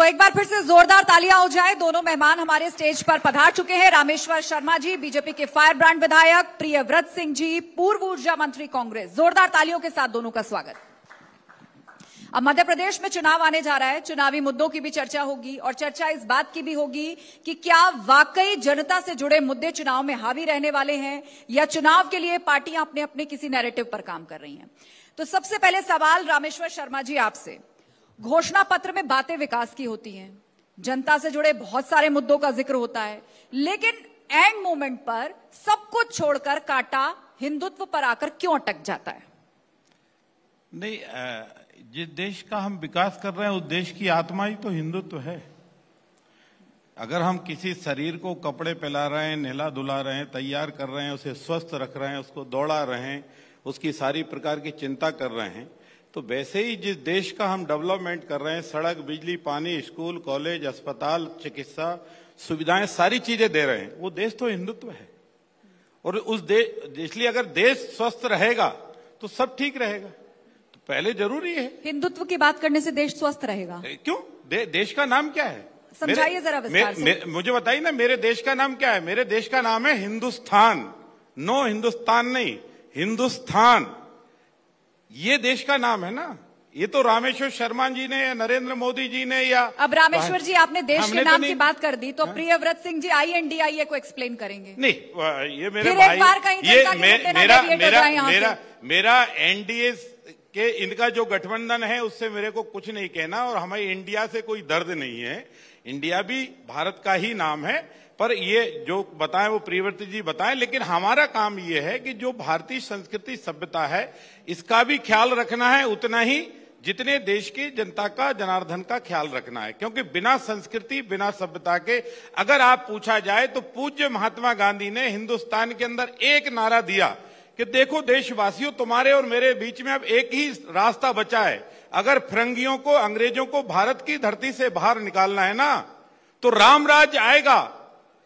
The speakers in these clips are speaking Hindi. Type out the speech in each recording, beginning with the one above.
तो एक बार फिर से जोरदार तालियां हो जाए। दोनों मेहमान हमारे स्टेज पर पधार चुके हैं। रामेश्वर शर्मा जी, बीजेपी के फायर ब्रांड विधायक, प्रियव्रत सिंह जी, पूर्व ऊर्जा मंत्री कांग्रेस। जोरदार तालियों के साथ दोनों का स्वागत। अब मध्य प्रदेश में चुनाव आने जा रहा है। चुनावी मुद्दों की भी चर्चा होगी और चर्चा इस बात की भी होगी कि क्या वाकई जनता से जुड़े मुद्दे चुनाव में हावी रहने वाले हैं या चुनाव के लिए पार्टियां अपने अपने किसी नैरेटिव पर काम कर रही हैं। तो सबसे पहले सवाल रामेश्वर शर्मा जी आपसे। घोषणा पत्र में बातें विकास की होती हैं, जनता से जुड़े बहुत सारे मुद्दों का जिक्र होता है, लेकिन एंड मोमेंट पर सब कुछ छोड़कर कांटा हिंदुत्व पर आकर क्यों अटक जाता है? नहीं, जिस देश का हम विकास कर रहे हैं उस देश की आत्मा ही तो हिंदुत्व है। अगर हम किसी शरीर को कपड़े पहना रहे हैं, नहला धुला रहे हैं, तैयार कर रहे हैं, उसे स्वस्थ रख रहे हैं, उसको दौड़ा रहे हैं, उसकी सारी प्रकार की चिंता कर रहे हैं, तो वैसे ही जिस देश का हम डेवलपमेंट कर रहे हैं, सड़क, बिजली, पानी, स्कूल, कॉलेज, अस्पताल, चिकित्सा सुविधाएं, सारी चीजें दे रहे हैं, वो देश तो हिंदुत्व है। और उस देश, इसलिए अगर देश स्वस्थ रहेगा तो सब ठीक रहेगा। तो पहले जरूरी है हिंदुत्व की बात करने से देश स्वस्थ रहेगा। क्यों? देश का नाम क्या है? समझाइए जरा विस्तार से। मुझे बताइए ना, मेरे देश का नाम क्या है? मेरे देश का नाम है हिंदुस्तान। नो हिंदुस्तान नहीं, हिंदुस्तान, ये देश का नाम है ना। ये तो रामेश्वर शर्मा जी ने या नरेंद्र मोदी जी ने या अब रामेश्वर जी आपने देश के नाम की बात कर दी, तो प्रियव्रत सिंह जी INDIA को एक्सप्लेन करेंगे। नहीं, ये मेरे फिर भाई, एक बार कहीं मेरा NDA के इनका जो गठबंधन है उससे मेरे को कुछ नहीं कहना, और हमें इंडिया से कोई दर्द नहीं है। इंडिया भी भारत का ही नाम है, पर ये जो बताएं वो प्रियव्रत जी बताएं। लेकिन हमारा काम ये है कि जो भारतीय संस्कृति सभ्यता है इसका भी ख्याल रखना है, उतना ही जितने देश की जनता का, जनार्दन का ख्याल रखना है। क्योंकि बिना संस्कृति, बिना सभ्यता के अगर आप पूछा जाए तो पूज्य महात्मा गांधी ने हिंदुस्तान के अंदर एक नारा दिया कि देखो देशवासियों, तुम्हारे और मेरे बीच में अब एक ही रास्ता बचा है। अगर फिरंगियों को, अंग्रेजों को भारत की धरती से बाहर निकालना है ना, तो राम राज्य आएगा,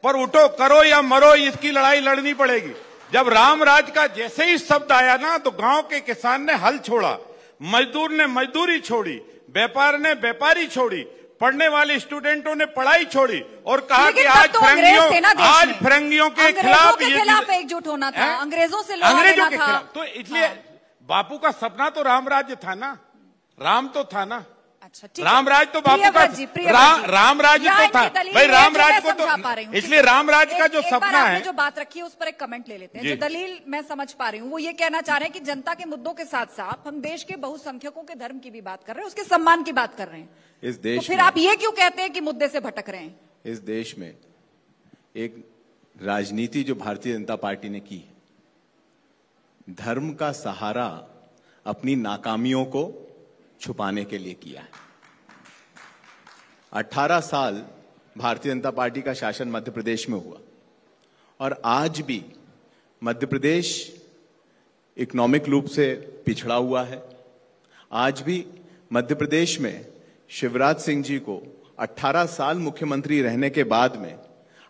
पर उठो, करो या मरो, इसकी लड़ाई लड़नी पड़ेगी। जब राम राज का जैसे ही शब्द आया ना, तो गांव के किसान ने हल छोड़ा, मजदूर ने मजदूरी छोड़ी, व्यापार ने व्यापारी छोड़ी, पढ़ने वाले स्टूडेंटों ने पढ़ाई छोड़ी और कहा कि आज फिरंगियों के खिलाफ एकजुट होना था, अंग्रेजों से लड़ना था। तो इसलिए बापू का सपना तो राम राज्य था ना, राम तो था ना। अच्छा, रामराज तो बापू का, रामराज तो था भाई, रामराज को तो, इसलिए रामराज का जो सपना है, जो बात रखी है उस पर एक कमेंट ले लेते हैं। जो दलील मैं समझ पा रही हूँ वो ये कहना चाह रहे हैं कि जनता के मुद्दों के साथ साथ हम देश के बहुसंख्यकों के धर्म की भी बात कर रहे हैं, उसके सम्मान की बात कर रहे हैं। इस देश तो फिर आप ये क्यों कहते हैं कि मुद्दे से भटक रहे हैं? इस देश में एक राजनीति जो भारतीय जनता पार्टी ने की, धर्म का सहारा अपनी नाकामियों को छुपाने के लिए किया है। 18 साल भारतीय जनता पार्टी का शासन मध्य प्रदेश में हुआ और आज भी मध्य प्रदेश इकोनॉमिक रूप से पिछड़ा हुआ है। आज भी मध्य प्रदेश में शिवराज सिंह जी को 18 साल मुख्यमंत्री रहने के बाद में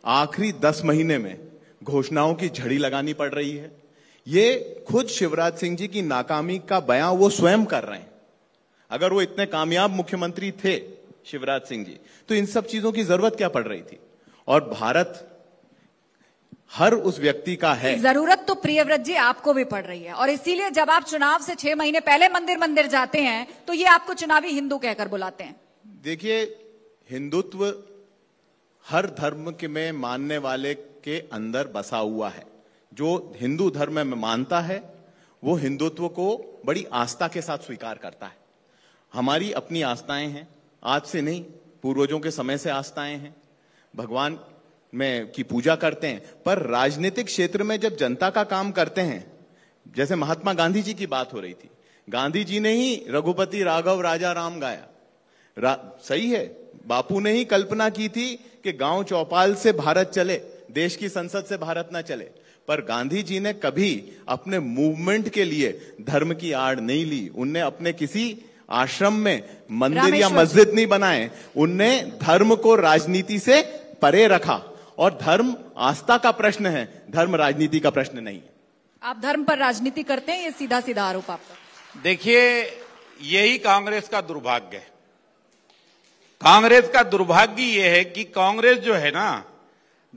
आखिरी 10 महीने में घोषणाओं की झड़ी लगानी पड़ रही है। ये खुद शिवराज सिंह जी की नाकामी का बयान वो स्वयं कर रहे हैं। अगर वो इतने कामयाब मुख्यमंत्री थे शिवराज सिंह जी, तो इन सब चीजों की जरूरत क्या पड़ रही थी? और भारत हर उस व्यक्ति का है। जरूरत तो प्रियव्रत जी आपको भी पड़ रही है, और इसीलिए जब आप चुनाव से 6 महीने पहले मंदिर जाते हैं तो ये आपको चुनावी हिंदू कहकर बुलाते हैं। देखिए, हिंदुत्व हर धर्म के में मानने वाले के अंदर बसा हुआ है। जो हिंदू धर्म में मानता है वो हिंदुत्व को बड़ी आस्था के साथ स्वीकार करता है। हमारी अपनी आस्थाएं हैं, आज से नहीं, पूर्वजों के समय से आस्थाएं हैं, भगवान में की पूजा करते हैं। पर राजनीतिक क्षेत्र में जब जनता का काम करते हैं, जैसे महात्मा गांधी जी की बात हो रही थी, गांधी जी ने ही रघुपति राघव राजा राम गाया। सही है, बापू ने ही कल्पना की थी कि गांव चौपाल से भारत चले, देश की संसद से भारत ना चले। पर गांधी जी ने कभी अपने मूवमेंट के लिए धर्म की आड़ नहीं ली। उनने अपने किसी आश्रम में मंदिर या मस्जिद नहीं बनाए, उनने धर्म को राजनीति से परे रखा। और धर्म आस्था का प्रश्न है, धर्म राजनीति का प्रश्न नहीं है। आप धर्म पर राजनीति करते हैं, ये सीधा सीधा आरोप आपका। देखिए, यही कांग्रेस का दुर्भाग्य है। कांग्रेस का दुर्भाग्य ये है कि कांग्रेस जो है ना,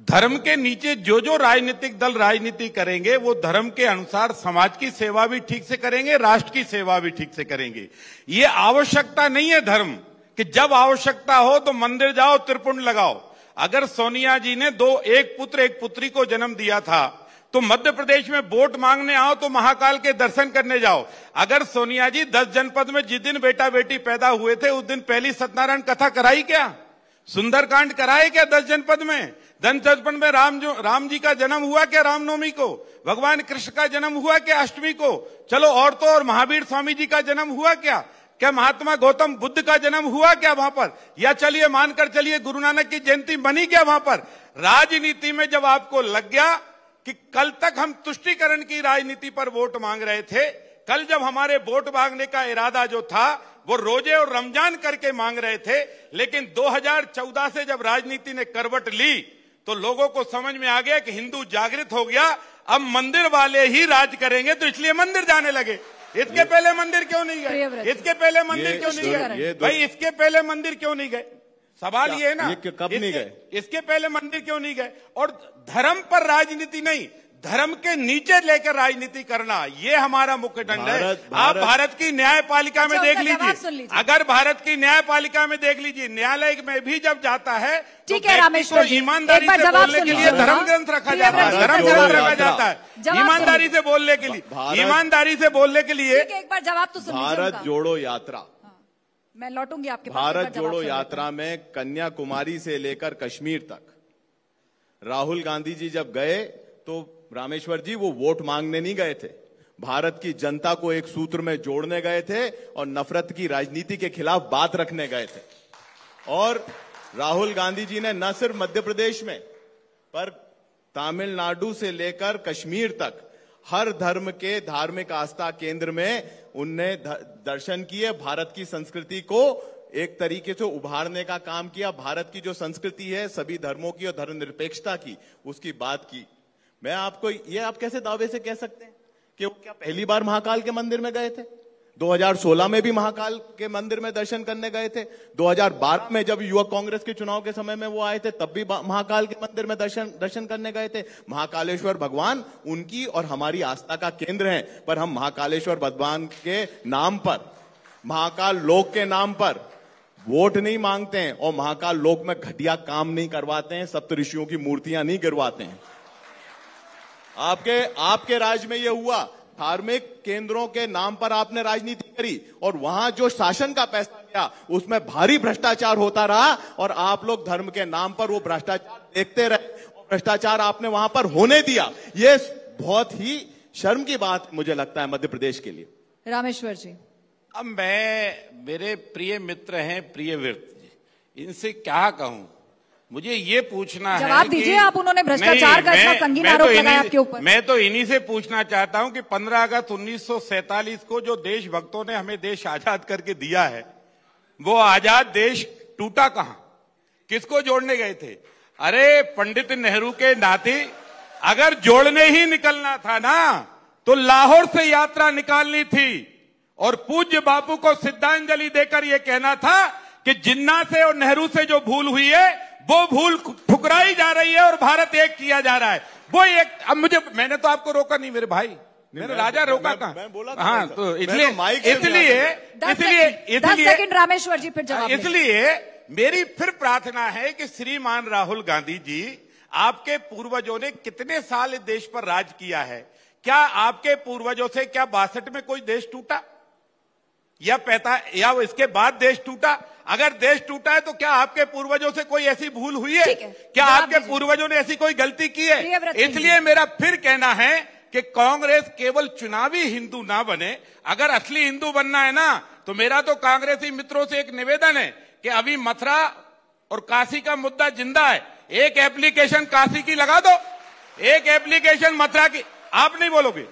धर्म के नीचे जो जो राजनीतिक दल राजनीति करेंगे वो धर्म के अनुसार समाज की सेवा भी ठीक से करेंगे, राष्ट्र की सेवा भी ठीक से करेंगे। ये आवश्यकता नहीं है धर्म कि जब आवश्यकता हो तो मंदिर जाओ, त्रिपुंड लगाओ। अगर सोनिया जी ने एक पुत्र एक पुत्री को जन्म दिया था तो मध्य प्रदेश में वोट मांगने आओ तो महाकाल के दर्शन करने जाओ। अगर सोनिया जी 10 जनपद में जिस दिन बेटा बेटी पैदा हुए थे उस दिन पहली सत्यनारायण कथा कराई क्या? सुंदरकांड कराए क्या 10 जनपद में? 10 जनपद में राम जी का जन्म हुआ क्या रामनवमी को? भगवान कृष्ण का जन्म हुआ क्या अष्टमी को? चलो और तो और महावीर स्वामी जी का जन्म हुआ क्या? क्या महात्मा गौतम बुद्ध का जन्म हुआ क्या वहां पर? या चलिए मानकर चलिए गुरु नानक की जयंती बनी क्या वहां पर? राजनीति में जब आपको लग गया कि कल तक हम तुष्टीकरण की राजनीति पर वोट मांग रहे थे, कल जब हमारे वोट मांगने का इरादा जो था वो रोजे और रमजान करके मांग रहे थे, लेकिन 2014 से जब राजनीति ने करवट ली तो लोगों को समझ में आ गया कि हिंदू जागृत हो गया, अब मंदिर वाले ही राज करेंगे, तो इसलिए मंदिर जाने लगे। इसके पहले मंदिर क्यों नहीं गए? इसके पहले मंदिर क्यों नहीं गए भाई? इसके पहले मंदिर क्यों नहीं गए? सवाल ये है ना, कब नहीं गए? इसके पहले मंदिर क्यों नहीं गए? और धर्म पर राजनीति नहीं, धर्म के नीचे लेकर राजनीति करना, ये हमारा मुख्य दंड है। आप भारत की न्यायपालिका में देख लीजिए, अगर भारत की न्यायपालिका में देख लीजिए, न्यायालय में भी जब जाता है ठीक है रामेश्वर जी, ईमानदारी से बोलने के लिए धर्म ग्रंथ रखा जाता है, धर्म ग्रंथ रखा जाता है ईमानदारी से बोलने के लिए, ईमानदारी से बोलने के लिए। एक बार जवाब तो सुन लीजिए। भारत जोड़ो यात्रा, मैं लौटूंगी आपके पास। भारत जोड़ो यात्रा में कन्याकुमारी से लेकर कश्मीर तक राहुल गांधी जी जब गए तो रामेश्वर जी वो वोट मांगने नहीं गए थे, भारत की जनता को एक सूत्र में जोड़ने गए थे और नफरत की राजनीति के खिलाफ बात रखने गए थे। और राहुल गांधी जी ने न सिर्फ मध्य प्रदेश में पर तमिलनाडु से लेकर कश्मीर तक हर धर्म के धार्मिक आस्था केंद्र में उनने दर्शन किए, भारत की संस्कृति को एक तरीके से उभारने का काम किया, भारत की जो संस्कृति है सभी धर्मों की और धर्मनिरपेक्षता की, उसकी बात की। मैं आपको ये आप कैसे दावे से कह सकते हैं कि वो क्या पहली बार महाकाल के मंदिर में गए थे? 2016 में भी महाकाल के मंदिर में दर्शन करने गए थे, 2012 में जब युवक कांग्रेस के चुनाव के समय में वो आए थे तब भी महाकाल के मंदिर में दर्शन करने गए थे। महाकालेश्वर भगवान उनकी और हमारी आस्था का केंद्र हैं, पर हम महाकालेश्वर भगवान के नाम पर, महाकाल लोक के नाम पर वोट नहीं मांगते हैं और महाकाल लोक में घटिया काम नहीं करवाते हैं, सप्तऋषियों की मूर्तियां नहीं गिरवाते हैं। आपके राज्य में यह हुआ, धार्मिक केंद्रों के नाम पर आपने राजनीति करी और वहां जो शासन का पैसा गया उसमें भारी भ्रष्टाचार होता रहा और आप लोग धर्म के नाम पर वो भ्रष्टाचार देखते रहे और भ्रष्टाचार आपने वहां पर होने दिया। ये बहुत ही शर्म की बात मुझे लगता है मध्य प्रदेश के लिए। रामेश्वर जी, अब मेरे प्रिय मित्र हैं प्रियव्रत जी, इनसे क्या कहूं? मुझे ये पूछना है, जवाब दीजिए आप। उन्होंने भ्रष्टाचार का इतना संगीन आरोप लगाया आपके ऊपर। मैं तो इन्हीं से पूछना चाहता हूं कि 15 अगस्त 1947 को जो देशभक्तों ने हमें देश आजाद करके दिया है, वो आजाद देश टूटा कहां? किसको जोड़ने गए थे? अरे पंडित नेहरू के नाते अगर जोड़ने ही निकलना था ना तो लाहौर से यात्रा निकालनी थी और पूज्य बापू को श्रद्धांजलि देकर यह कहना था कि जिन्ना से और नेहरू से जो भूल हुई है वो भूल ठुकराई जा रही है और भारत एक किया जा रहा है। वो एक, अब मैंने तो आपको रोका नहीं मेरे भाई, मेरे राजा रोका था। मैं बोला था। हाँ, तो इसलिए 10 सेकंड रामेश्वर जी फिर जवाब। इसलिए मेरी फिर प्रार्थना है कि श्रीमान राहुल गांधी जी, आपके पूर्वजों ने कितने साल इस देश पर राज किया है? क्या आपके पूर्वजों से क्या 62 में कोई देश टूटा या इसके बाद देश टूटा? अगर देश टूटा है तो क्या आपके पूर्वजों से कोई ऐसी भूल हुई है? क्या आपके पूर्वजों ने ऐसी कोई गलती की है? इसलिए मेरा फिर कहना है कि कांग्रेस केवल चुनावी हिंदू ना बने। अगर असली हिंदू बनना है ना तो मेरा तो कांग्रेसी मित्रों से एक निवेदन है कि अभी मथुरा और काशी का मुद्दा जिंदा है, एक एप्लीकेशन काशी की लगा दो, एक एप्लीकेशन मथुरा की। आप नहीं बोलोगे?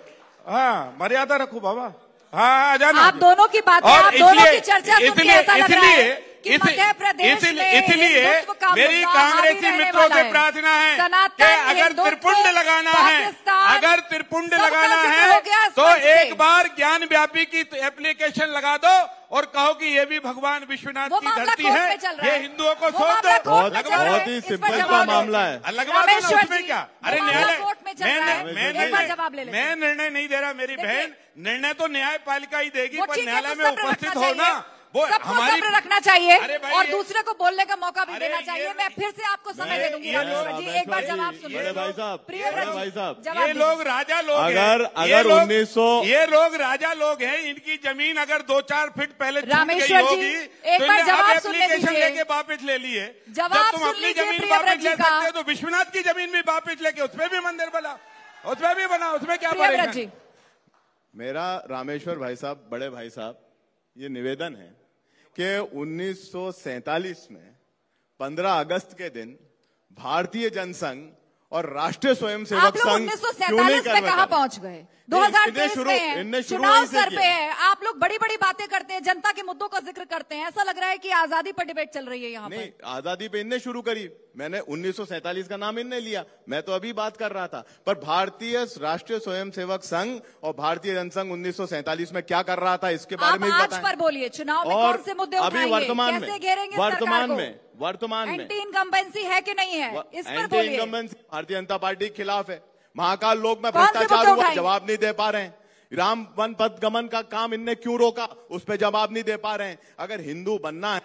हाँ, मर्यादा रखो बाबा। हाँ, आ जाना। आप दोनों की बात, आप दोनों की चर्चा सुन के ऐसा लग रहा है कि मध्य प्रदेश में इसलिए हिंदुत्व का मेरी मुद्दा कांग्रेसी हावी मित्रों रहने से वाला प्रार्थना है कि सनातन अगर हिंदुत्व, त्रिपुंड लगाना है, पाकिस्तान, अगर त्रिपुंड सबका लगाना जिक्र है हो गया तो स्पष्ट से। एक बार ज्ञान व्यापी की एप्लीकेशन लगा दो और कहो कि ये भी भगवान विश्वनाथ वो की मामला धरती कोर्ट है, में चल रहा ये है। हिंदुओं को वो सौंप मामला दो। कोर्ट में चल रहा है। बहुत ही इस पर सिंपल जवाब सा दो। मामला है। लगवा दो ना, रामेश्वर उसमें जी, क्या? वो अरे मामला न्यायालय कोर्ट में चल रहा है। एक बार जवाब ले लेते हैं। मैं निर्णय नहीं दे रहा मेरी देखिए, बहन, निर्णय तो न्यायपालिका ही देगी, वो पर ठीक है, न्यायालय तो में सब्र उपस्थित रखना हो ना। चाहिए। वो सबको हमारी सब्र रखना चाहिए अरे भाई और ये- दूसरे को बोलने का मौका भी अरे देना ये- चाहिए। मैं फिर से आपको समय दे दूंगी ये रामेश्वर लोग- जी, एक बार जवाब सुन बड़े भाई साहब, प्रियव्रत बड़े भाई जी, साहब, जवाब ये दीजिए। लोग राजा लोग हैं। अगर ये लोग- 1900 ये लोग राजा लोग हैं, इनकी जमीन अगर 2-4 फीट पहले छूट गई रामेश्वर जी, होगी एक तो बार इन्हें जवाब अब सुनने एप्लीकेशन दीजिए। लेके वापस ले लिए। जवाब जब तुम सुन अपनी लीजिए जमीन प्रियव्रत वापस जी ले का। सकते हो तो विश्वनाथ की जमीन भी वापस लेके उसमें भी मंदिर बना, उसमें भी बना, उसमें क्या प्रियव्रत परेशानी? जी, मेरा रामेश्वर भाई साहब, बड़े भाई साहब, ये निवेदन है कि 1947 में 15 अगस्त के दिन भारतीय जनसंघ और राष्ट्रीय स्वयंसेवक आप लोग संघ 1947 में कहां पहुंच गए? 2023 में है, चुनाव सर पे है। आप लोग बड़ी बड़ी बातें करते हैं, जनता के मुद्दों का जिक्र करते हैं। ऐसा लग रहा है कि आजादी पर डिबेट चल रही है यहाँ नहीं, पर। आजादी पे इनने शुरू करी, मैंने 1947 का नाम इनने लिया, मैं तो अभी बात कर रहा था। पर भारतीय राष्ट्रीय स्वयंसेवक संघ और भारतीय जनसंघ 1947 में क्या कर रहा था इसके बारे आप में भी आज बताएं। पर बोलिए, चुनाव में और कौन से मुद्दे अभी उठाएंगे, वर्तमान कैसे में, घेरेंगे सरकार को? वर्तमान में एंटी इनकम्बेंसी है कि नहीं है, इस पर एंटी बोलिए। इनकम्बेंसी भारतीय जनता पार्टी के खिलाफ है। महाकाल लोक में कौन से भ्रष्टाचार मुद्दे हुआ, उठाएंगे? जवाब नहीं दे पा रहे हैं। राम वन पथ गमन का काम इनने क्यों रोका, उस पर जवाब नहीं दे पा रहे हैं। अगर हिंदू बनना है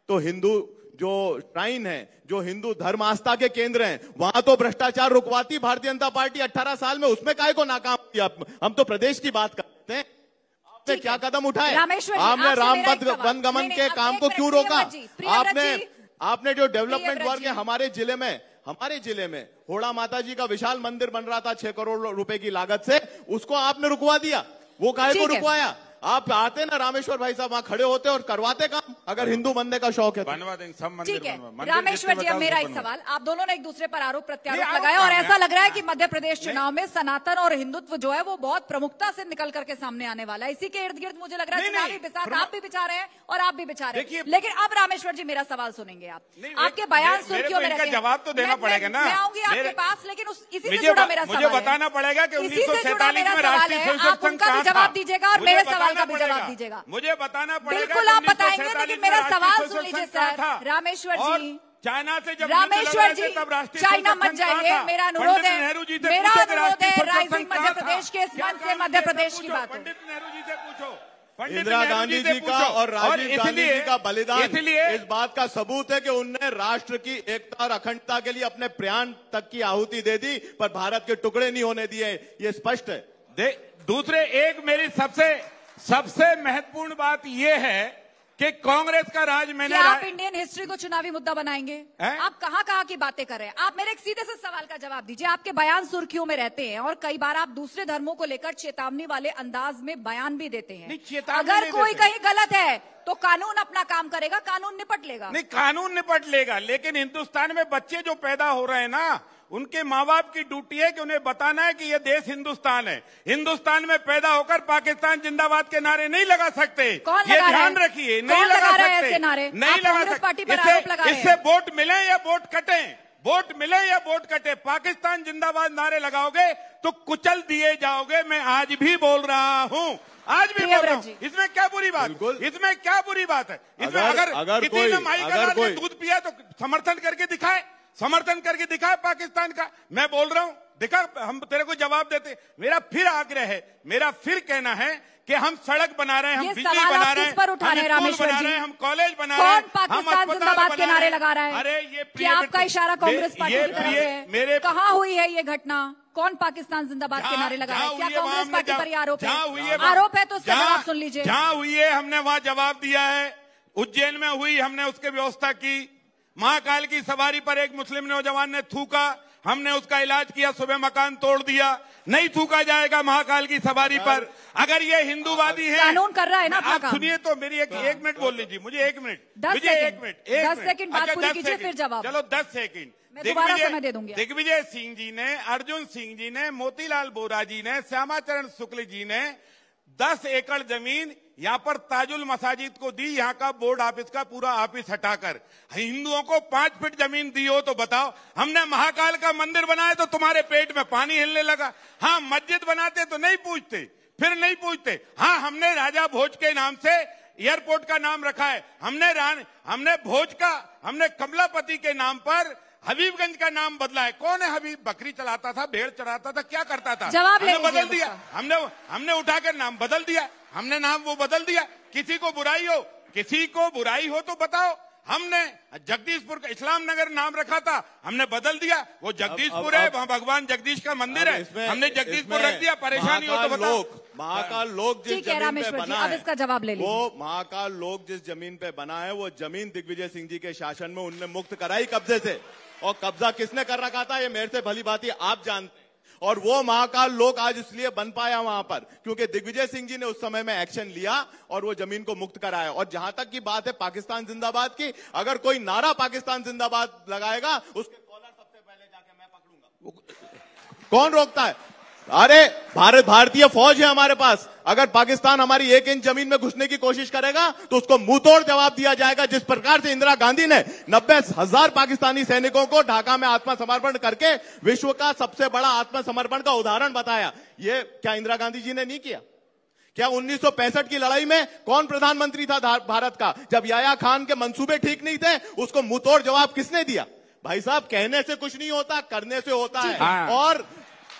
तो हिंदू जो श्राइन है, जो हिंदू धर्म आस्था के केंद्र हैं, वहां तो भ्रष्टाचार रुकवाती भारतीय जनता पार्टी 18 साल में, उसमें काहे को नाकाम किया? हम तो प्रदेश की बात करते हैं। आपने क्या कदम उठाए? रामेश्वर जी, आपने आपसे राम मेरा एक पथ सवाल। वन गमन नहीं, के अब काम एक को मिनट, क्यों रोका? प्रियव्रत जी, आपने जो डेवलपमेंट प्रियव्रत वर्क जी। है हमारे जिले में होड़ा माता जी का विशाल मंदिर बन रहा था 6 करोड़ रुपए की लागत से, उसको आपने रुकवा दिया। वो काहे को ठीक है। रुकवाया? आप आते ना रामेश्वर भाई साहब, वहां खड़े होते और करवाते काम, अगर हिंदू बनने का शौक है तो। बनवा देंगे सब मंदिर। ठीक है बनवा, मंदिर रामेश्वर जितने जी, अब बताओ मेरा सब एक बनवा। सवाल, आप दोनों ने एक दूसरे पर आरोप प्रत्यारोप नहीं, लगाए आरोप और नहीं, ऐसा लग रहा है हाँ। कि मध्य प्रदेश चुनाव में सनातन और हिंदुत्व जो है वो बहुत प्रमुखता से निकल करके सामने आने वाला है। इसी के इर्द गिर्द मुझे लग रहा है नहीं, चुनावी नहीं, बिसात प्रमुख- आप भी बिछा रहे हैं और आप भी बिछा रहे हैं। देखिए- लेकिन अब रामेश्वर जी मेरा सवाल सुनेंगे आप, नहीं, आपके बयान मेरे सुर्खियों को में इनका रहते हैं। जवाब तो देना पड़ेगा ना। मैं आऊंगी आपके मेरे- पास, लेकिन इसी से जुड़ा मेरा सवाल है। मुझे बताना पड़ेगा कि इसी से जुड़ा 1947 मेरा में सवाल राष्ट्रीय है। स्वयंसेवक आप संघ उनका भी कहाँ जवाब था? दीजिएगा और मुझे मेरे सवाल बताना का भी पड़ेगा। जवाब दीजिएगा। मुझे बताना पड़ेगा बिल्कुल कि आप बताएंगे, 1947 लेकिन में मेरा राष्ट्रीय सवाल स्वयंसेवक सुन लीजिए संघ कहाँ सर। था? रामेश्वर और जी, चाइना से जब रामेश्वर जी, तब राष्ट्रीय चाइना स्वयंसेवक मत संघ कहाँ जाइए, था? मेरा अनुरोध पंडित है, नेहरू जी से मेरा पूछो कि अनुरोध राष्ट्रीय है, स्वयंसेवक राइजिंग संघ मध्य कहाँ था? प्रदेश के इस क्या मंच से काम मध्य किया? प्रदेश की पूछो, बात हो। पंडित नेहरू जी से पूछो, पंडित इंदिरा नेहरू गांधी से जी का पूछो। और राजीव गांधी इसलिए- जी का बलिदान इसलिए इस बात का सबूत है कि उनने राष्ट्र की एकता और अखंडता के लिए अपने प्राण तक की आहुति दे दी, पर भारत के टुकड़े नहीं होने दिए। ये स्पष्ट है। दूसरे एक मेरी सबसे महत्वपूर्ण बात यह है कि कांग्रेस का राज मैंने क्या आप इंडियन हिस्ट्री को चुनावी मुद्दा बनाएंगे? हैं? आप कहाँ की बातें कर रहे हैं? आप मेरे एक सीधे से सवाल का जवाब दीजिए। आपके बयान सुर्खियों में रहते हैं और कई बार आप दूसरे धर्मों को लेकर चेतावनी वाले अंदाज में बयान भी देते हैं। नहीं, चेतावनी अगर नहीं कोई देते। कहीं गलत है तो कानून अपना काम करेगा, कानून निपट लेगा। नहीं, कानून निपट लेगा, लेकिन हिंदुस्तान में बच्चे जो पैदा हो रहे हैं ना, उनके माँ बाप की ड्यूटी है कि उन्हें बताना है कि यह देश हिंदुस्तान है। हिंदुस्तान में पैदा होकर पाकिस्तान जिंदाबाद के नारे नहीं लगा सकते। कौन ये लगा रहा है? ध्यान रखिए, नहीं कौन लगा लगा रहा है सकते। ऐसे नारे? नहीं आप लगा कांग्रेस सकते। पार्टी पर आरोप लगा रहे हैं। इससे वोट मिले या वोट कटे, वोट मिले या वोट कटे, पाकिस्तान जिंदाबाद नारे लगाओगे तो कुचल दिए जाओगे। मैं आज भी बोल रहा हूं, आज भी बोल रहा हूं। इसमें क्या बुरी बात? इसमें क्या बुरी बात है? इसमें अगर किसी ने माई का लाल ने दूध पिया तो समर्थन करके दिखाए पाकिस्तान का। मैं बोल रहा हूं, दिखा, हम तेरे को जवाब देते। मेरा फिर आग्रह है, मेरा फिर कहना है कि हम सड़क बना रहे हैं, हम बिजली बना रहे हैं, हम स्कूल बना रहे हैं, हम कॉलेज बना रहे हैं, कौन पाकिस्तान जिंदाबाद के नारे लगा रहा है? अरे ये क्या आपका इशारा कांग्रेस पार्टी की तरफ है? मेरे कहाँ हुई है ये घटना? कौन पाकिस्तान जिंदाबाद के नारे लगा रहा है? क्या कांग्रेस पार्टी पर ये आरोप है? आरोप है तो उसका जवाब सुन लीजिए। जहां हुई है हमने वहां जवाब दिया है। उज्जैन में हुई, हमने उसकी व्यवस्था की। महाकाल की सवारी पर एक मुस्लिम नौजवान ने थूका, हमने उसका इलाज किया, सुबह मकान तोड़ दिया। नहीं थूका जाएगा महाकाल की सवारी पर। अगर ये हिंदूवादी है, कानून कर रहा है ना अपना आप काम। सुनिए तो मेरी एक मिनट बोल लीजिए, मुझे 1 मिनट, 10 मुझे 1 मिनट, 10 सेकंड बात अच्छा, पूरी 10 कीजिए, सेकंड। फिर जवाब। चलो 10 सेकंड। मैं दोबारा समय दे दूंगी। दिग्विजय सिंह जी ने, अर्जुन सिंह जी ने, मोतीलाल बोरा जी ने, श्यामाचरण शुक्ल जी ने 10 एकड़ जमीन यहां पर ताजुल मसाजिद को दी, यहां का बोर्ड ऑफिस का पूरा ऑफिस हटाकर। हिंदुओं को 5 फीट जमीन दी हो तो बताओ। हमने महाकाल का मंदिर बनाया तो तुम्हारे पेट में पानी हिलने लगा। हाँ, मस्जिद बनाते तो नहीं पूछते, फिर नहीं पूछते। हाँ, हमने राजा भोज के नाम से एयरपोर्ट का नाम रखा है। हमने भोज का, हमने कमलापति के नाम पर हबीबगंज का नाम बदला है। कौन है हबीब? बकरी चलाता था, भेड़ चराता था, क्या करता था? हमने बदल दिया। हमने उठाकर नाम बदल दिया। हमने नाम वो बदल दिया। किसी को बुराई हो तो बताओ। हमने जगदीशपुर का इस्लाम नगर नाम रखा था, हमने बदल दिया। वो जगदीशपुर है, वहाँ भगवान जगदीश का मंदिर है, हमने जगदीशपुर रख दिया। परेशानी हो तो बताओ। महाकाल लोक जिस जमीन पे बना है, इसका जवाब ले लीजिए। वो महाकाल लोक जिस जमीन पे बना है, वो जमीन दिग्विजय सिंह जी के शासन में उनने मुक्त कराई कब्जे से। और कब्जा किसने कर रखा था, ये मेरे से भली भांति आप जानते हैं। और वो महाकाल लोक आज इसलिए बन पाया वहां पर क्योंकि दिग्विजय सिंह जी ने उस समय में एक्शन लिया और वो जमीन को मुक्त कराया। और जहां तक की बात है पाकिस्तान जिंदाबाद की, अगर कोई नारा पाकिस्तान जिंदाबाद लगाएगा उसके कॉलर सबसे पहले जाके मैं पकड़ूंगा। कौन रोकता है? अरे भारतीय फौज है हमारे पास। अगर पाकिस्तान हमारी 1 इंच जमीन में घुसने की कोशिश करेगा तो उसको मुंहतोड़ जवाब दिया जाएगा। जिस प्रकार से इंदिरा गांधी ने 90,000 पाकिस्तानी सैनिकों को ढाका में आत्मसमर्पण करके विश्व का सबसे बड़ा आत्मसमर्पण का उदाहरण बताया, ये क्या इंदिरा गांधी जी ने नहीं किया? क्या 1965 की लड़ाई में कौन प्रधानमंत्री था भारत का? जब याया खान के मंसूबे ठीक नहीं थे, उसको मुंहतोड़ जवाब किसने दिया? भाई साहब, कहने से कुछ नहीं होता, करने से होता है। और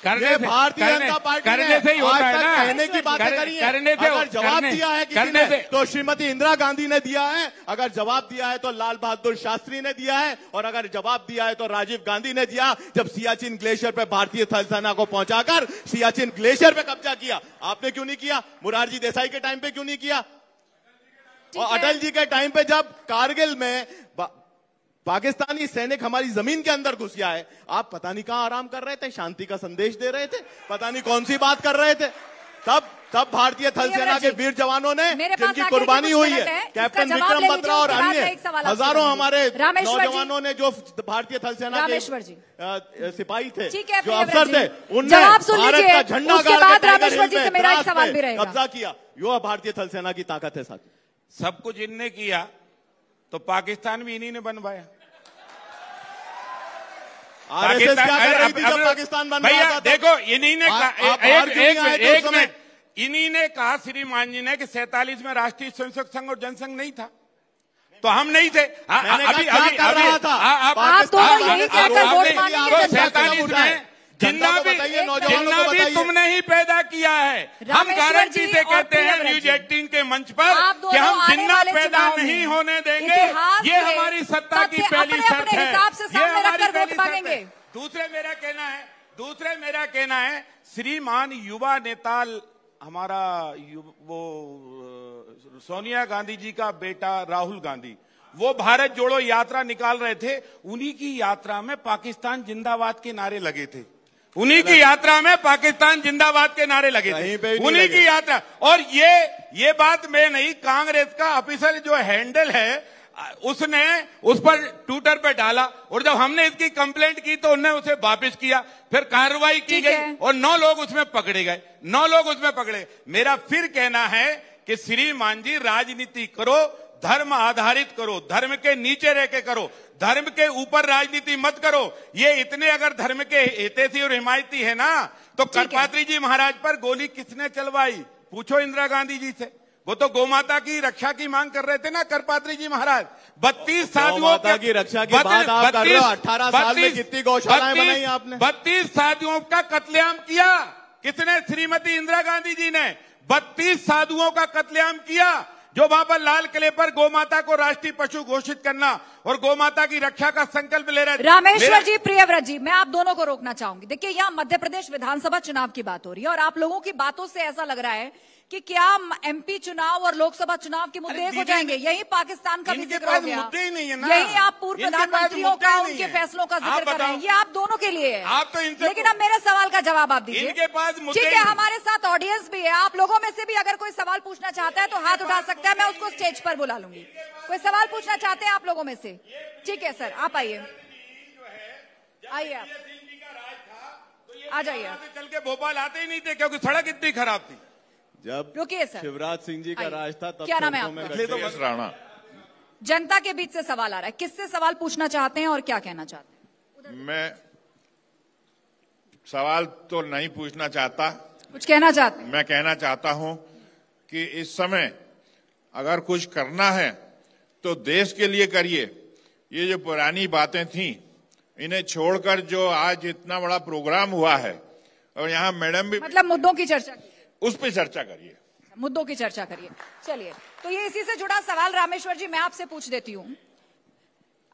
ये भारतीय जनता पार्टी ने आज तक कहने की बातें करी है। अगर जवाब दिया है किसी ने तो श्रीमती इंदिरा गांधी ने दिया है, अगर जवाब दिया है तो लाल बहादुर शास्त्री ने दिया है, और अगर जवाब दिया है तो राजीव गांधी ने दिया, जब सियाचिन ग्लेशियर पे भारतीय थल सेना को पहुंचाकर सियाचिन ग्लेशियर पे कब्जा किया। आपने क्यों नहीं किया? मुरारजी देसाई के टाइम पे क्यों नहीं किया? और अटल जी के टाइम पे जब कारगिल में पाकिस्तानी सैनिक हमारी जमीन के अंदर घुस गया है, आप पता नहीं कहां आराम कर रहे थे, शांति का संदेश दे रहे थे, पता नहीं कौन सी बात कर रहे थे। तब भारतीय थल सेना के वीर जवानों ने जिनकी कुर्बानी हुई है, कैप्टन विक्रम बत्रा और अन्य हजारों हमारे नौजवानों ने जो भारतीय थल सेना के सिपाही थे, जो अफसर थे, उनने भारत का झंडा गाड़ के कब्जा किया। यो भारतीय थल सेना की ताकत है। साथी, सब कुछ इनने किया तो पाकिस्तान भी इन्हीं ने बनवाया। आरएसएस क्या कर रही थी जब पाकिस्तान बन रहा था? देखो, इन्हीं ने इन्हीं ने कहा श्रीमान जी ने कि 47 में राष्ट्रीय स्वयंसेवक संघ और जनसंघ नहीं था, तो हम नहीं थे। अभी कर रहा था आप दोनों यही कहकर वोट मांगेंगे। 47 में जिन्ना भी तुमने ही पैदा किया है। हम गारंटी से कहते हैं न्यूज 18 के मंच पर कि हम जिन्ना पैदा नहीं होने देंगे। ये हमारी सत्ता की पहली शर्त है। ये हमारी पहली शर्त है। दूसरे मेरा कहना है श्रीमान युवा नेता हमारा वो सोनिया गांधी जी का बेटा राहुल गांधी, वो भारत जोड़ो यात्रा निकाल रहे थे। उन्हीं की यात्रा में पाकिस्तान जिंदाबाद के नारे लगे थे। उन्हीं की यात्रा में पाकिस्तान जिंदाबाद के नारे लगे थे, उन्हीं की यात्रा। और ये बात मैं नहीं, कांग्रेस का ऑफिसर जो हैंडल है उसने उस पर ट्विटर पे डाला, और जब हमने इसकी कंप्लेंट की तो उन्होंने उसे वापस किया। फिर कार्रवाई की गई और 9 लोग उसमें पकड़े गए। 9 लोग उसमें पकड़े गए। मेरा फिर कहना है कि श्रीमान जी, राजनीति करो, धर्म आधारित करो, धर्म के नीचे रह के करो, धर्म के ऊपर राजनीति मत करो। ये इतने अगर धर्म के हितैषी और हिमायती है ना, तो करपात्री जी महाराज पर गोली किसने चलवाई? पूछो इंदिरा गांधी जी से। वो तो गौमाता की रक्षा की मांग कर रहे थे ना करपात्री जी महाराज। 32 साधुओं की रक्षा की बात आप कर रहे हो। 18 साल में कितनी गौशालाएं बनाई आपने? 32 साधुओं का कत्लेआम किया किसने? श्रीमती इंदिरा गांधी जी ने 32 साधुओं का कत्लेआम किया, जो वहां पर लाल किले पर गौमाता को राष्ट्रीय पशु घोषित करना और गौमाता की रक्षा का संकल्प ले रहे थे। रामेश्वर जी, प्रियव्रत जी, मैं आप दोनों को रोकना चाहूंगी। देखिए, यहाँ मध्य प्रदेश विधानसभा चुनाव की बात हो रही है और आप लोगों की बातों से ऐसा लग रहा है कि क्या एमपी चुनाव और लोकसभा चुनाव के मुद्दे एक हो जाएंगे। यही पाकिस्तान का भी जिक्र हो गया, यही आप पूर्व प्रधानमंत्रियों का, उनके फैसलों का जिक्र कर रहे हैं। ये आप दोनों के लिए है। लेकिन अब मेरे सवाल का जवाब आप दीजिए। ठीक है, हमारे साथ ऑडियंस भी है। आप लोगों में से भी अगर कोई सवाल पूछना चाहता है तो हाथ उठा सकता है, मैं उसको स्टेज पर बुला लूंगी। कोई सवाल पूछना चाहते हैं आप लोगों में से? ठीक है सर, आप आइए, आइए, आप आ जाइए। चल के भोपाल आते ही नहीं थे क्योंकि सड़क इतनी खराब थी। जब रुकिए सर, शिवराज सिंह जी का आइए। राज था तब क्या नाम है सड़कों में आपका? गड्ढे- तो राणा। जनता के बीच से सवाल आ रहा है, किससे सवाल पूछना चाहते हैं और क्या कहना चाहते हैं? मैं सवाल तो नहीं पूछना चाहता, कुछ कहना चाहते हैं? मैं कहना चाहता हूं कि इस समय अगर कुछ करना है तो देश के लिए करिए। ये जो पुरानी बातें थी इन्हें छोड़कर जो आज इतना बड़ा प्रोग्राम हुआ है और यहाँ मैडम भी मतलब मुद्दों की चर्चा, उस पर चर्चा करिए। मुद्दों की चर्चा करिए। चलिए, तो ये इसी से जुड़ा सवाल रामेश्वर जी मैं आपसे पूछ देती हूं।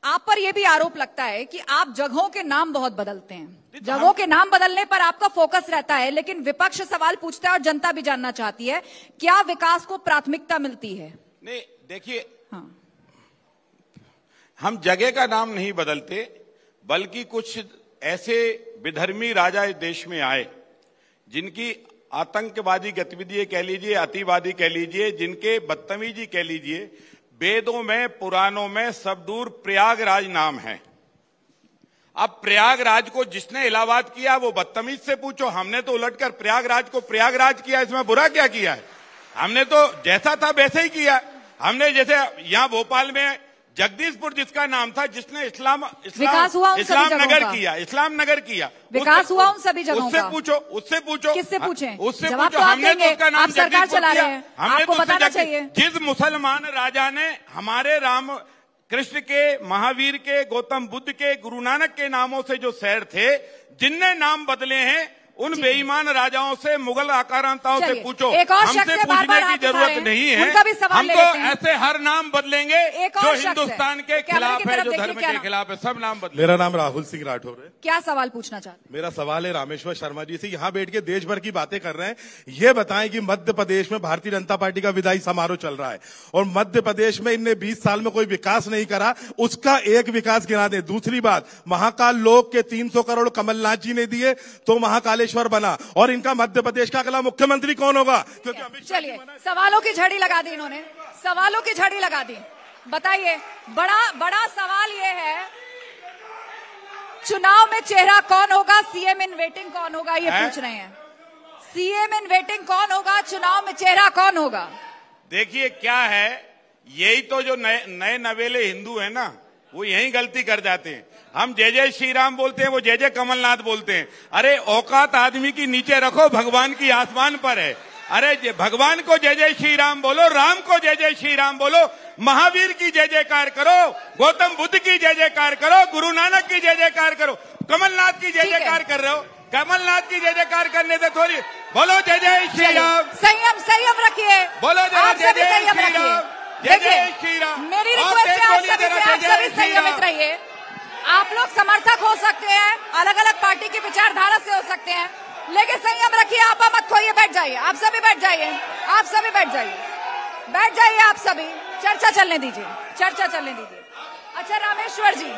आप पर यह भी आरोप लगता है कि आप जगहों के नाम बहुत बदलते हैं, जगहों के नाम बदलने पर आपका फोकस रहता है, लेकिन विपक्ष सवाल पूछता है और जनता भी जानना चाहती है, क्या विकास को प्राथमिकता मिलती है? नहीं, देखिए, हाँ, हम जगह का नाम नहीं बदलते, बल्कि कुछ ऐसे विधर्मी राजा इस देश में आए जिनकी आतंकवादी गतिविधि कह लीजिए, अतिवादी कह लीजिए, जिनके बदतमीजी कह लीजिए, वेदों में पुराणों में सब दूर प्रयागराज नाम है। अब प्रयागराज को जिसने इलाहाबाद किया वो बदतमीज से पूछो, हमने तो उलटकर प्रयागराज को प्रयागराज किया, इसमें बुरा क्या किया है? हमने तो जैसा था वैसे ही किया। हमने जैसे यहाँ भोपाल में जगदीशपुर जिसका नाम था, जिसने विकास हुआ उन सभी जगहों नगर का। किया, इस्लाम नगर किया, विकास हुआ उन सभी जगहों उससे का। पूछो, उससे पूछो, किससे पूछें? उससे जवाब पूछो। तो आप हमने तो देंगे, उसका नाम आप सरकार जगदीशपुर चला किया। रहे हैं, हमने आपको तो बताना उससे चाहिए। जिस मुसलमान राजा ने हमारे राम कृष्ण के, महावीर के, गौतम बुद्ध के, गुरु नानक के नामों से जो शहर थे, जिनने नाम बदले हैं, उन बेईमान राजाओं से, मुगल आक्रांताओं से पूछो। एक और हमसे शख्स से पूछने बार-बार की हाथ उठा जरूरत रहे हैं, नहीं है। उनका भी सवाल हम ले तो लेते हैं। ऐसे हर नाम बदलेंगे एक और जो शख्स है। हिंदुस्तान के कैमरे खिलाफ की है, तरफ जो देखिए, धर्म क्या के नाम? खिलाफ है, सब नाम बदले। मेरा नाम राहुल सिंह राठौर है। क्या सवाल पूछना चाहते हैं? मेरा सवाल है रामेश्वर शर्मा जी से, यहाँ बैठ के देश भर की बातें कर रहे हैं, ये बताएं कि मध्य प्रदेश में भारतीय जनता पार्टी का विदाई समारोह चल रहा है और मध्य प्रदेश में इनने 20 साल में कोई विकास नहीं करा, उसका एक विकास गिना दे। दूसरी बात, महाकाल लोक के 300 करोड़ कमलनाथ जी ने दिए तो महाकालेश्वर बना, और इनका मध्य प्रदेश का अगला मुख्यमंत्री कौन होगा? क्योंकि अमित शाह चलिए, सवालों की झड़ी लगा दी इन्होंने, सवालों की झड़ी लगा दी। बताइए, बड़ा सवाल ये है, चुनाव में चेहरा कौन होगा, सीएम इन वेटिंग कौन होगा, ये पूछ रहे हैं। सीएम इन वेटिंग कौन होगा, चुनाव में चेहरा कौन होगा? देखिए क्या है, यही तो जो नए नवेले हिंदू है ना, वो यही गलती कर जाते हैं। हम जय जय श्री राम बोलते हैं, वो जय जय कमलनाथ बोलते हैं। अरे औकात आदमी की नीचे रखो, भगवान की आसमान पर है। अरे भगवान को जय जय श्री राम बोलो, राम को जय जय श्री राम बोलो, महावीर की जय जयकार करो, गौतम बुद्ध की जय जयकार करो, गुरु नानक की जय जयकार करो। कमलनाथ की जय जयकार कर रहे हो, कमलनाथ की जय जयकार करने से थोड़ी बोलो जय जय श्री राम। संयम रखिए, बोलो आप जय सभी जय संयम श्री रखिए। राम, जय जय देखिए, श्री राम। मेरी रिक्वेस्ट है आप सभी से, आप सभी संयमित रहिए। आप लोग समर्थक हो सकते हैं, अलग अलग पार्टी की विचारधारा से हो सकते हैं, लेकिन संयम रखिए, आप मत खोइए, बैठ जाइए, आप सभी बैठ जाइए, आप सभी बैठ जाइए, बैठ जाइए, आप सभी चर्चा चलने दीजिए, चर्चा चलने दीजिए। अच्छा रामेश्वर जी,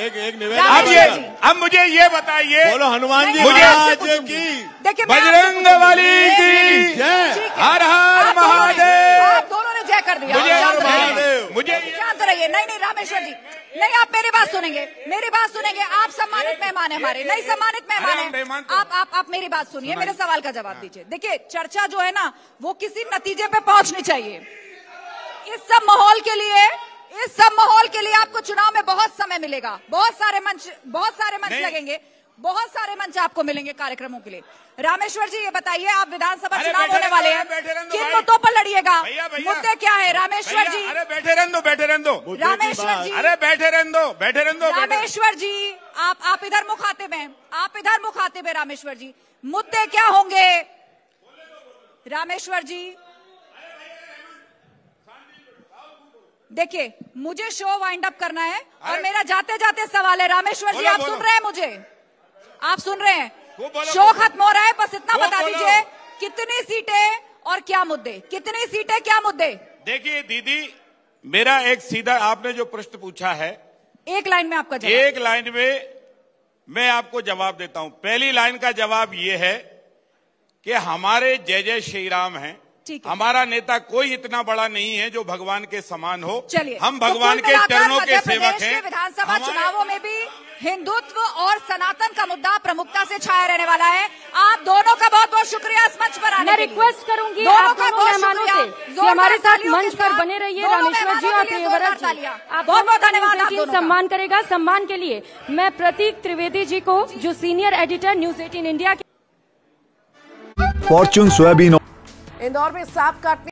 एक रामेश्वर जी, अब मुझे ये बताइए, बोलो हनुमान जी नहीं, मैं आपसे महाराज पूछूंगी। की देखिए, मैं आपसे बजरंग पूछूंगी। बली की जय। ठीक है। हर हर आप दोनों ने- महादेव। आप दोनों ने जय कर दिया, मुझे आप शांत रहिए। महादेव। मुझे शांत रहिए। नहीं रामेश्वर जी, नहीं, आप मेरी बात सुनेंगे, मेरी बात सुनेंगे। आप सम्मानित मेहमान है हमारे, नहीं सम्मानित मेहमान अरे हम मेहमान है। तो- आप मेरी बात सुनिए, मेरे सवाल का जवाब दीजिए। देखिए, चर्चा जो है ना, वो किसी नतीजे पे पहुंचनी चाहिए। इस सब माहौल के लिए आपको चुनाव में बहुत समय मिलेगा, बहुत सारे मंच लगेंगे, बहुत सारे मंच आपको मिलेंगे कार्यक्रमों के लिए। रामेश्वर जी, ये बताइए, आप विधानसभा अरे चुनाव बैठे होने रहने वाले दो, हैं, बैठे रहने दो किन भाई। मुद्दों पर लड़िएगा? भैया, मुद्दे क्या है रामेश्वर जी? अरे बैठे रहने दो, रामेश्वर जी, अरे बैठे रहने दो। रामेश्वर जी, आप इधर मुखातिब हैं, आप इधर मुखातिब है। रामेश्वर जी, मुद्दे क्या होंगे? रामेश्वर जी, देखिए, मुझे शो वाइंड अप करना है और मेरा जाते जाते सवाल है। रामेश्वर जी, आप सुन रहे हैं मुझे? आप सुन रहे हैं? शो खत्म हो रहा है, बस इतना बता दीजिए, कितनी सीटें और क्या मुद्दे? कितनी सीटें, क्या मुद्दे? देखिए दीदी, मेरा एक सीधा, आपने जो प्रश्न पूछा है, एक लाइन में आपका जवाब। एक लाइन में मैं आपको जवाब देता हूं। पहली लाइन का जवाब यह है कि हमारे जय जय श्री राम हैं, ठीक है। हमारा नेता कोई इतना बड़ा नहीं है जो भगवान के समान हो। चलिए, हम भगवान के चरणों के सेवक हैं। विधानसभा चुनावों में भी हिंदुत्व और सनातन का मुद्दा प्रमुखता से छाया रहने वाला है। आप दोनों का बहुत बहुत शुक्रिया इस मंच पर आने के लिए। मैं रिक्वेस्ट करूंगी आप दोनों मेहमानों से कि हमारे साथ मंच पर बने रहिए। रामेश्वर जी और प्रियव्रत जी, आप बहुत बहुत धन्यवाद। सम्मान करेगा। सम्मान के लिए मैं प्रतीक त्रिवेदी जी को, जो सीनियर एडिटर न्यूज 18 इंडिया के फॉर्च्यून सोयाबीन। इंदौर में सांप काटने